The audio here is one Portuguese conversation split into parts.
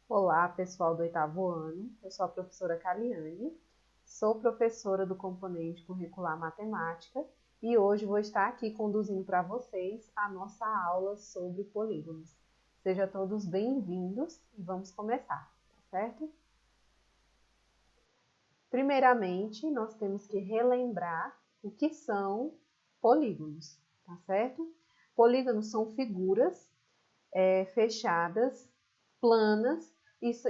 Olá, pessoal do oitavo ano. Eu sou a professora Kaliane, sou professora do componente curricular matemática e hoje vou estar aqui conduzindo para vocês a nossa aula sobre polígonos. Sejam todos bem-vindos e vamos começar, tá certo? Primeiramente, nós temos que relembrar o que são polígonos, tá certo? Polígonos são figuras fechadas, planas,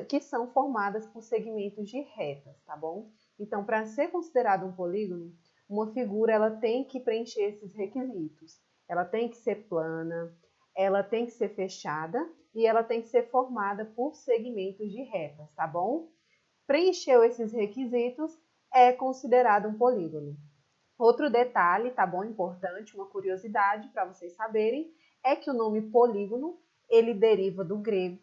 que são formadas por segmentos de retas, tá bom? Então, para ser considerado um polígono, uma figura ela tem que preencher esses requisitos. Ela tem que ser plana, ela tem que ser fechada e ela tem que ser formada por segmentos de retas, tá bom? Preencheu esses requisitos, é considerado um polígono. Outro detalhe, tá bom? Importante, uma curiosidade para vocês saberem, é que o nome polígono, ele deriva do grego,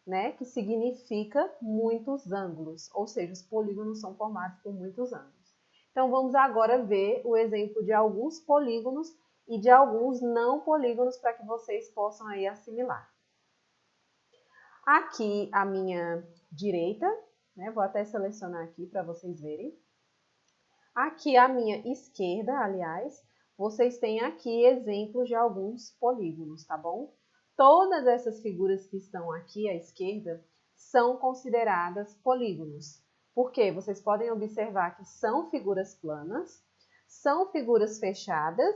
né? Que significa muitos ângulos, ou seja, os polígonos são formados por muitos ângulos. Então, vamos agora ver o exemplo de alguns polígonos e de alguns não polígonos para que vocês possam aí assimilar. Aqui à minha direita, né? Vou até selecionar aqui para vocês verem. Aqui à minha esquerda, aliás, vocês têm aqui exemplos de alguns polígonos, tá bom? Todas essas figuras que estão aqui à esquerda são consideradas polígonos. Por quê? Vocês podem observar que são figuras planas, são figuras fechadas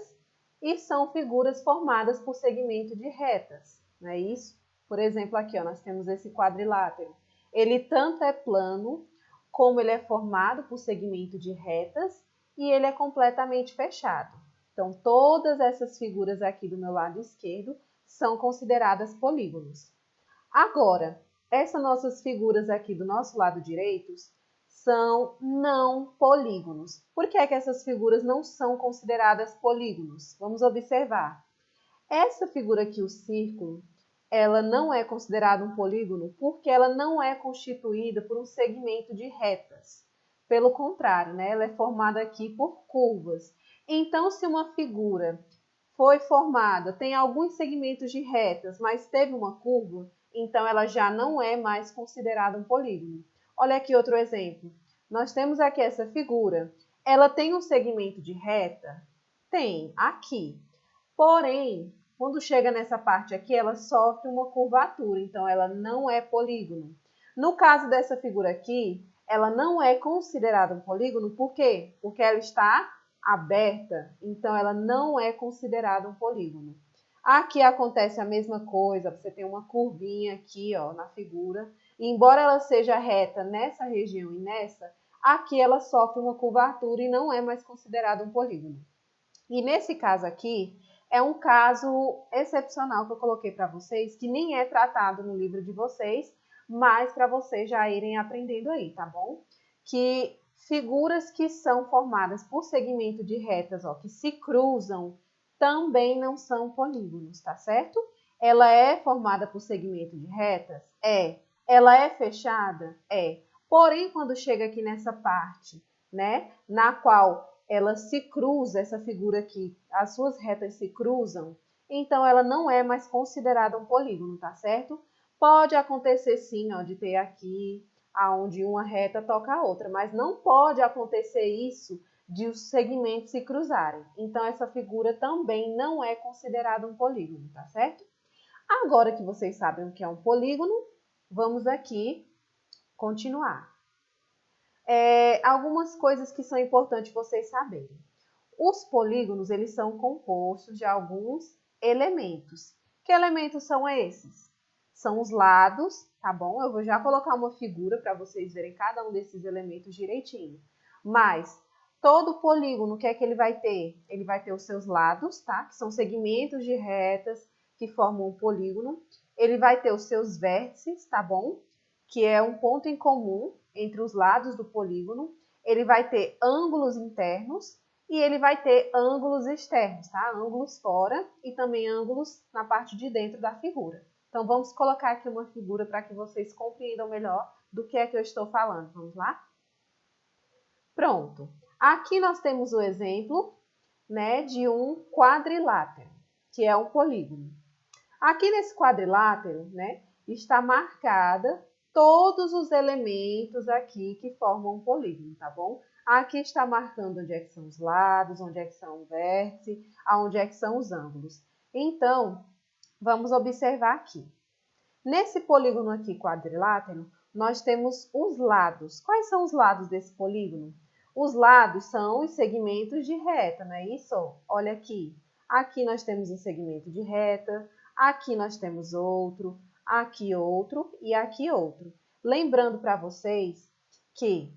e são figuras formadas por segmento de retas, não é isso? Por exemplo, aqui ó, nós temos esse quadrilátero. Ele tanto é plano, como ele é formado por segmento de retas e ele é completamente fechado. Então, todas essas figuras aqui do meu lado esquerdo são consideradas polígonos. Agora, essas nossas figuras aqui do nosso lado direito são não polígonos. Por que essas figuras não são consideradas polígonos? Vamos observar. Essa figura aqui, o círculo, ela não é considerada um polígono porque ela não é constituída por um segmento de retas. Pelo contrário, né? Ela é formada aqui por curvas. Então, se uma figura foi formada, tem alguns segmentos de retas, mas teve uma curva, então ela já não é mais considerada um polígono. Olha aqui outro exemplo. Nós temos aqui essa figura. Ela tem um segmento de reta? Tem, aqui. Porém, quando chega nessa parte aqui, ela sofre uma curvatura, então ela não é polígono. No caso dessa figura aqui, ela não é considerada um polígono, por quê? Porque ela está aberta, então ela não é considerada um polígono. Aqui acontece a mesma coisa, você tem uma curvinha aqui ó, na figura, e embora ela seja reta nessa região e nessa, aqui ela sofre uma curvatura e não é mais considerada um polígono. E nesse caso aqui, é um caso excepcional que eu coloquei para vocês, que nem é tratado no livro de vocês, mas para vocês já irem aprendendo aí, tá bom? Que figuras que são formadas por segmento de retas, ó, que se cruzam, também não são polígonos, tá certo? Ela é formada por segmento de retas? É. Ela é fechada? É. Porém, quando chega aqui nessa parte, né, na qual ela se cruza, essa figura aqui, as suas retas se cruzam, então ela não é mais considerada um polígono, tá certo? Pode acontecer sim, ó, de ter aqui, aonde uma reta toca a outra, mas não pode acontecer isso de os segmentos se cruzarem. Então, essa figura também não é considerada um polígono, tá certo? Agora que vocês sabem o que é um polígono, vamos aqui continuar. Algumas coisas que são importantes vocês saberem. Os polígonos, eles são compostos de alguns elementos. Que elementos são esses? São os lados, tá bom? Eu vou já colocar uma figura para vocês verem cada um desses elementos direitinho. Mas todo polígono, o que é que ele vai ter? Ele vai ter os seus lados, tá? Que são segmentos de retas que formam um polígono. Ele vai ter os seus vértices, tá bom? Que é um ponto em comum entre os lados do polígono. Ele vai ter ângulos internos e ele vai ter ângulos externos, tá? Ângulos fora e também ângulos na parte de dentro da figura. Então, vamos colocar aqui uma figura para que vocês compreendam melhor do que é que eu estou falando. Vamos lá? Pronto. Aqui nós temos o exemplo, né, de um quadrilátero, que é um polígono. Aqui nesse quadrilátero, né, está marcada todos os elementos aqui que formam um polígono, tá bom? Aqui está marcando onde é que são os lados, onde é que são o vértice, aonde é que são os ângulos. Então, vamos observar aqui. Nesse polígono aqui quadrilátero, nós temos os lados. Quais são os lados desse polígono? Os lados são os segmentos de reta, não é isso? Olha aqui. Aqui nós temos um segmento de reta, aqui nós temos outro, aqui outro e aqui outro. Lembrando para vocês que,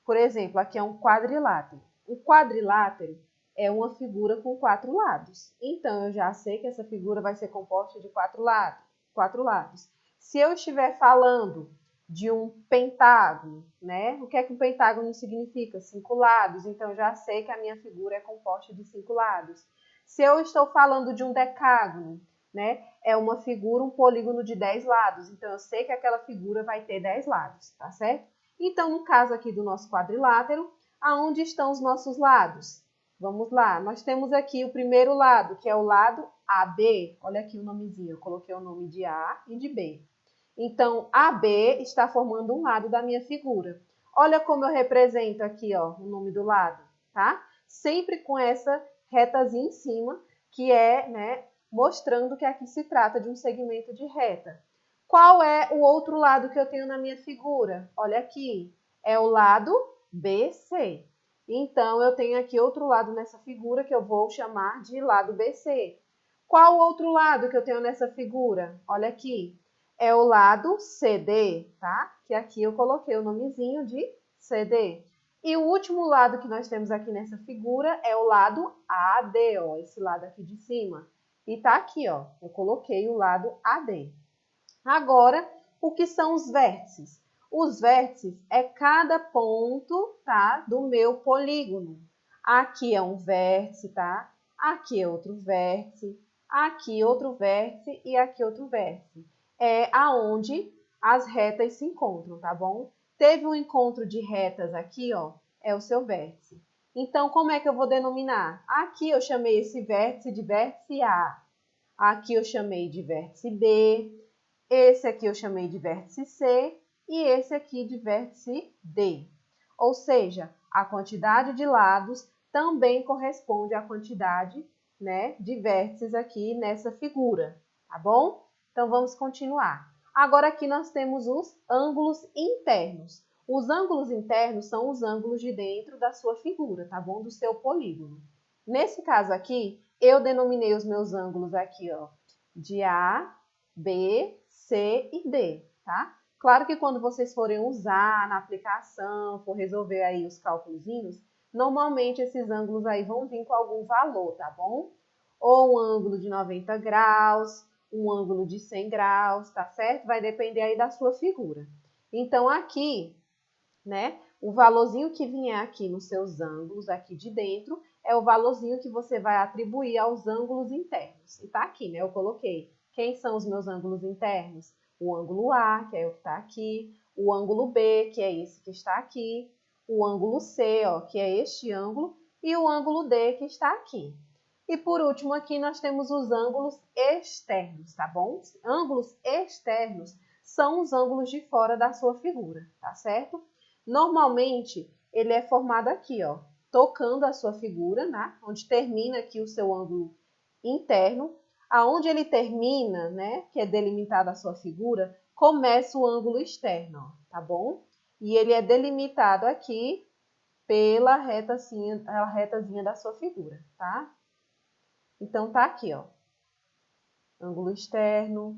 por exemplo, aqui é um quadrilátero. O quadrilátero é uma figura com 4 lados. Então, eu já sei que essa figura vai ser composta de 4 lados. Se eu estiver falando de um pentágono, né? O que é que um pentágono significa? 5 lados. Então, eu já sei que a minha figura é composta de 5 lados. Se eu estou falando de um decágono, né? É uma figura, um polígono de 10 lados. Então, eu sei que aquela figura vai ter 10 lados, tá certo? Então, no caso aqui do nosso quadrilátero, aonde estão os nossos lados? Vamos lá, nós temos aqui o primeiro lado, que é o lado AB. Olha aqui o nomezinho, eu coloquei o nome de A e de B. Então, AB está formando um lado da minha figura. Olha como eu represento aqui, ó, o nome do lado, tá? Sempre com essa retazinha em cima, que é, né, mostrando que aqui se trata de um segmento de reta. Qual é o outro lado que eu tenho na minha figura? Olha aqui, é o lado BC. Então, eu tenho aqui outro lado nessa figura que eu vou chamar de lado BC. Qual o outro lado que eu tenho nessa figura? Olha aqui, é o lado CD, tá? Que aqui eu coloquei o nomezinho de CD. E o último lado que nós temos aqui nessa figura é o lado AD, ó, esse lado aqui de cima. E tá aqui, ó, eu coloquei o lado AD. Agora, o que são os vértices? Os vértices é cada ponto, tá, do meu polígono. Aqui é um vértice, tá? Aqui é outro vértice, aqui outro vértice e aqui outro vértice. É aonde as retas se encontram, tá bom? Teve um encontro de retas aqui, ó, é o seu vértice. Então, como é que eu vou denominar? Aqui eu chamei esse vértice de vértice A. Aqui eu chamei de vértice B. Esse aqui eu chamei de vértice C e esse aqui de vértice D. Ou seja, a quantidade de lados também corresponde à quantidade, né, de vértices aqui nessa figura, tá bom? Então, vamos continuar. Agora, aqui nós temos os ângulos internos. Os ângulos internos são os ângulos de dentro da sua figura, tá bom? Do seu polígono. Nesse caso aqui, eu denominei os meus ângulos aqui, ó, de A, B, C e D, tá? Claro que quando vocês forem usar na aplicação, for resolver aí os cálculozinhos, normalmente esses ângulos aí vão vir com algum valor, tá bom? Ou um ângulo de 90 graus, um ângulo de 100 graus, tá certo? Vai depender aí da sua figura. Então, aqui, né, o valorzinho que vier aqui nos seus ângulos, aqui de dentro, é o valorzinho que você vai atribuir aos ângulos internos. E tá aqui, né? Eu coloquei. Quem são os meus ângulos internos? O ângulo A, que é o que está aqui, o ângulo B, que é esse que está aqui, o ângulo C, ó, que é este ângulo, e o ângulo D, que está aqui. E por último aqui nós temos os ângulos externos, tá bom? Ângulos externos são os ângulos de fora da sua figura, tá certo? Normalmente ele é formado aqui, ó, tocando a sua figura, né? Onde termina aqui o seu ângulo interno. Aonde ele termina, né, que é delimitado a sua figura, começa o ângulo externo, ó, tá bom? E ele é delimitado aqui pela retazinha da sua figura, tá? Então, tá aqui, ó. Ângulo externo,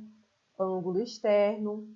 ângulo externo,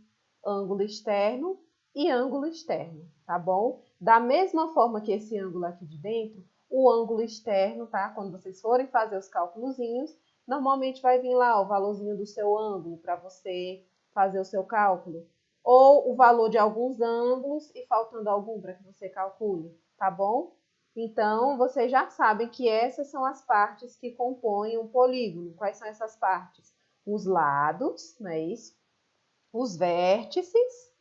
ângulo externo e ângulo externo, tá bom? Da mesma forma que esse ângulo aqui de dentro, o ângulo externo, tá? Quando vocês forem fazer os cálculozinhos, normalmente vai vir lá o valorzinho do seu ângulo para você fazer o seu cálculo. Ou o valor de alguns ângulos e faltando algum para que você calcule, tá bom? Então, vocês já sabem que essas são as partes que compõem um polígono. Quais são essas partes? Os lados, não é isso? Os vértices,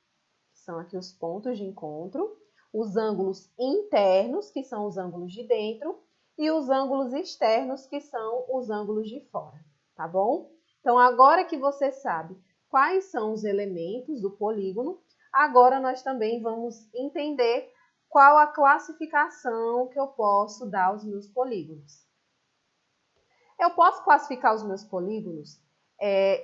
que são aqui os pontos de encontro. Os ângulos internos, que são os ângulos de dentro. E os ângulos externos, que são os ângulos de fora, tá bom? Então, agora que você sabe quais são os elementos do polígono, agora nós também vamos entender qual a classificação que eu posso dar aos meus polígonos. Eu posso classificar os meus polígonos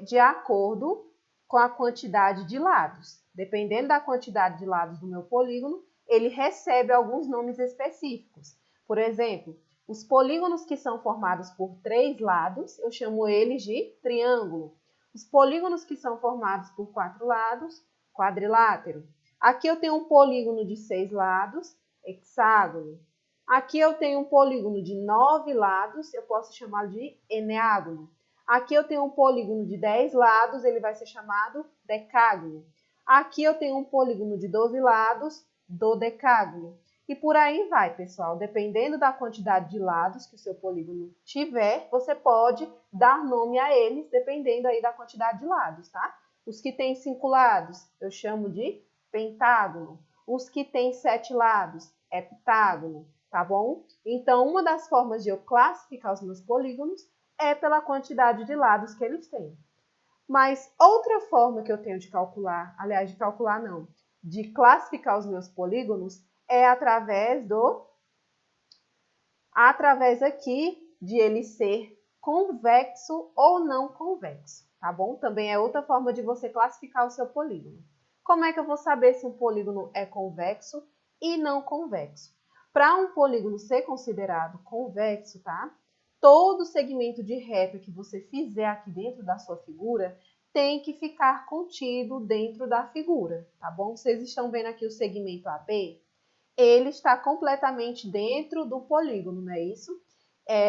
de acordo com a quantidade de lados. Dependendo da quantidade de lados do meu polígono, ele recebe alguns nomes específicos. Por exemplo, os polígonos que são formados por 3 lados, eu chamo eles de triângulo. Os polígonos que são formados por 4 lados, quadrilátero. Aqui eu tenho um polígono de 6 lados, hexágono. Aqui eu tenho um polígono de 9 lados, eu posso chamá-lo de eneágono. Aqui eu tenho um polígono de 10 lados, ele vai ser chamado decágono. Aqui eu tenho um polígono de 12 lados, dodecágono. E por aí vai, pessoal. Dependendo da quantidade de lados que o seu polígono tiver, você pode dar nome a eles, dependendo aí da quantidade de lados, tá? Os que têm 5 lados, eu chamo de pentágono. Os que têm 7 lados, heptágono, tá bom? Então, uma das formas de eu classificar os meus polígonos é pela quantidade de lados que eles têm. Mas outra forma que eu tenho de calcular, aliás, de calcular não, de classificar os meus polígonos é através aqui de ele ser convexo ou não convexo, tá bom? Também é outra forma de você classificar o seu polígono. Como é que eu vou saber se um polígono é convexo e não convexo? Para um polígono ser considerado convexo, tá? Todo segmento de reta que você fizer aqui dentro da sua figura tem que ficar contido dentro da figura, tá bom? Vocês estão vendo aqui o segmento AB? Ele está completamente dentro do polígono, não é isso?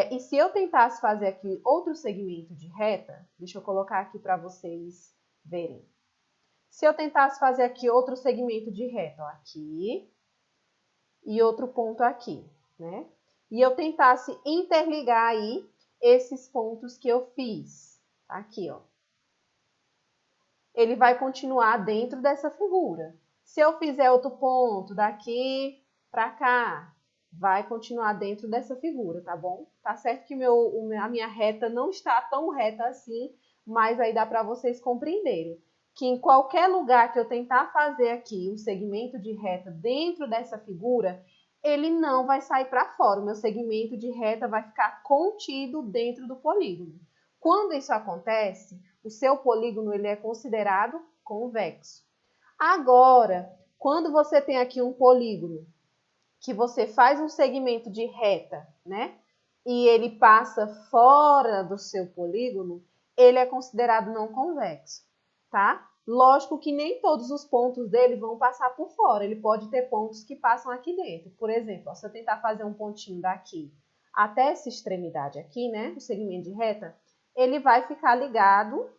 E se eu tentasse fazer aqui outro segmento de reta, deixa eu colocar aqui para vocês verem. Se eu tentasse fazer aqui outro segmento de reta, ó, aqui e outro ponto aqui, né? E eu tentasse interligar aí esses pontos que eu fiz, aqui, ó. Ele vai continuar dentro dessa figura. Se eu fizer outro ponto daqui para cá, vai continuar dentro dessa figura, tá bom? Tá certo que a minha reta não está tão reta assim, mas aí dá para vocês compreenderem que em qualquer lugar que eu tentar fazer aqui um segmento de reta dentro dessa figura, ele não vai sair para fora. O meu segmento de reta vai ficar contido dentro do polígono. Quando isso acontece, o seu polígono ele é considerado convexo. Agora, quando você tem aqui um polígono que você faz um segmento de reta, né? E ele passa fora do seu polígono, ele é considerado não convexo, tá? Lógico que nem todos os pontos dele vão passar por fora. Ele pode ter pontos que passam aqui dentro. Por exemplo, se eu tentar fazer um pontinho daqui até essa extremidade aqui, né? O segmento de reta, ele vai ficar ligado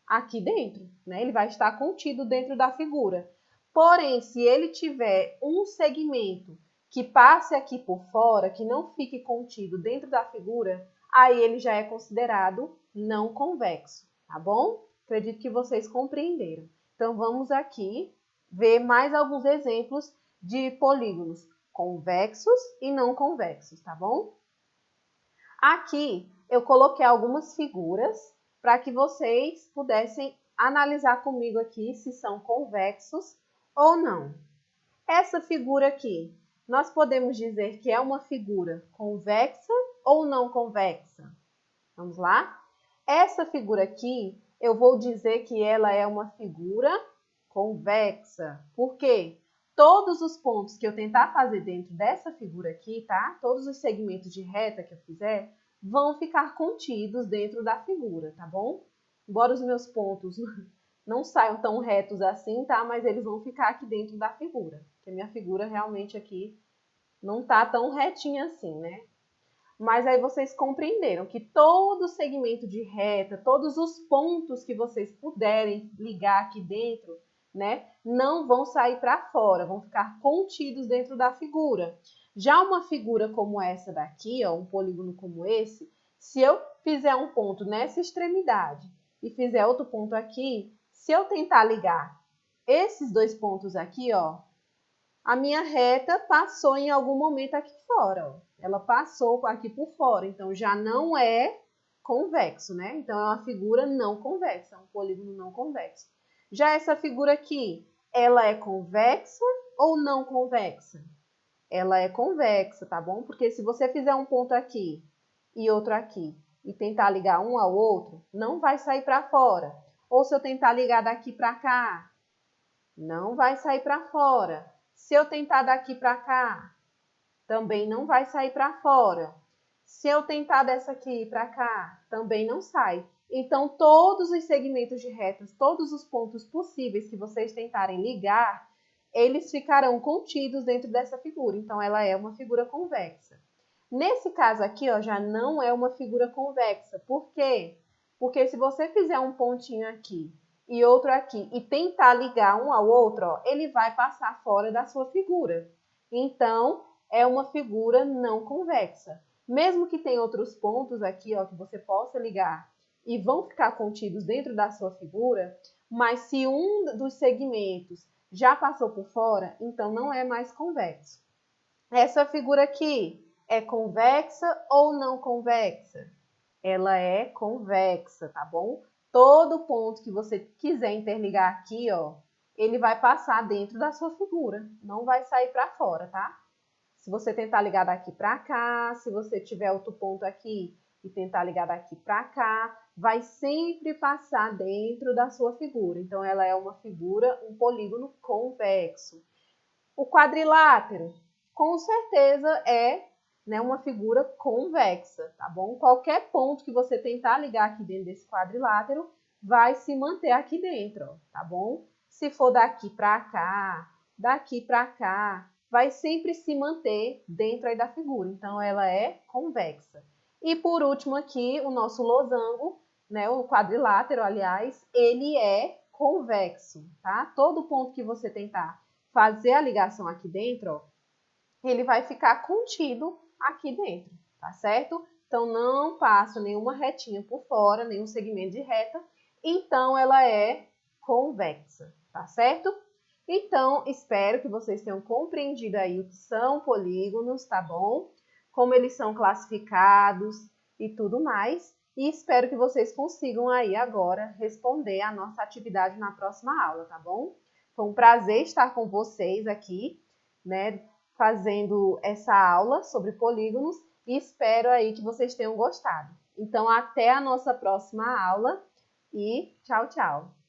aqui dentro, né? Ele vai estar contido dentro da figura. Porém, se ele tiver um segmento que passe aqui por fora, que não fique contido dentro da figura, aí ele já é considerado não convexo, tá bom? Acredito que vocês compreenderam. Então, vamos aqui ver mais alguns exemplos de polígonos convexos e não convexos, tá bom? Aqui eu coloquei algumas figuras para que vocês pudessem analisar comigo aqui se são convexos ou não. Essa figura aqui, nós podemos dizer que é uma figura convexa ou não convexa? Vamos lá? Essa figura aqui, eu vou dizer que ela é uma figura convexa. Por quê? Todos os pontos que eu tentar fazer dentro dessa figura aqui, tá? Todos os segmentos de reta que eu fizer, vão ficar contidos dentro da figura, tá bom? Embora os meus pontos não saiam tão retos assim, tá? Mas eles vão ficar aqui dentro da figura. Porque a minha figura realmente aqui não tá tão retinha assim, né? Mas aí vocês compreenderam que todo segmento de reta, todos os pontos que vocês puderem ligar aqui dentro, né, não vão sair para fora, vão ficar contidos dentro da figura. Já uma figura como essa daqui, ó, um polígono como esse, se eu fizer um ponto nessa extremidade e fizer outro ponto aqui, se eu tentar ligar esses dois pontos aqui, ó, a minha reta passou em algum momento aqui fora, ó. Ela passou aqui por fora, então já não é convexo, né? Então é uma figura não convexa, um polígono não convexo. Já essa figura aqui, ela é convexa ou não convexa? Ela é convexa, tá bom? Porque se você fizer um ponto aqui e outro aqui e tentar ligar um ao outro, não vai sair para fora. Ou se eu tentar ligar daqui para cá, não vai sair para fora. Se eu tentar daqui para cá, também não vai sair para fora. Se eu tentar dessa aqui para cá, também não sai. Então, todos os segmentos de retas, todos os pontos possíveis que vocês tentarem ligar, eles ficarão contidos dentro dessa figura. Então, ela é uma figura convexa. Nesse caso aqui, ó, já não é uma figura convexa. Por quê? Porque se você fizer um pontinho aqui e outro aqui e tentar ligar um ao outro, ó, ele vai passar fora da sua figura. Então, é uma figura não convexa. Mesmo que tenha outros pontos aqui, ó, que você possa ligar e vão ficar contidos dentro da sua figura, mas se um dos segmentos já passou por fora, então não é mais convexo. Essa figura aqui é convexa ou não convexa? Ela é convexa, tá bom? Todo ponto que você quiser interligar aqui, ó, ele vai passar dentro da sua figura, não vai sair para fora, tá? Se você tentar ligar daqui para cá, se você tiver outro ponto aqui e tentar ligar daqui para cá, vai sempre passar dentro da sua figura. Então, ela é uma figura, um polígono convexo. O quadrilátero, com certeza, é, né, uma figura convexa, tá bom? Qualquer ponto que você tentar ligar aqui dentro desse quadrilátero vai se manter aqui dentro, ó, tá bom? Se for daqui para cá, vai sempre se manter dentro aí da figura. Então, ela é convexa. E por último aqui, o nosso losango, né, o quadrilátero, aliás, ele é convexo, tá? Todo ponto que você tentar fazer a ligação aqui dentro, ó, ele vai ficar contido aqui dentro, tá certo? Então, não passa nenhuma retinha por fora, nenhum segmento de reta, então ela é convexa, tá certo? Então, espero que vocês tenham compreendido aí o que são polígonos, tá bom? Como eles são classificados e tudo mais. E espero que vocês consigam aí agora responder a nossa atividade na próxima aula, tá bom? Foi um prazer estar com vocês aqui, né, fazendo essa aula sobre polígonos e espero aí que vocês tenham gostado. Então, até a nossa próxima aula e tchau, tchau!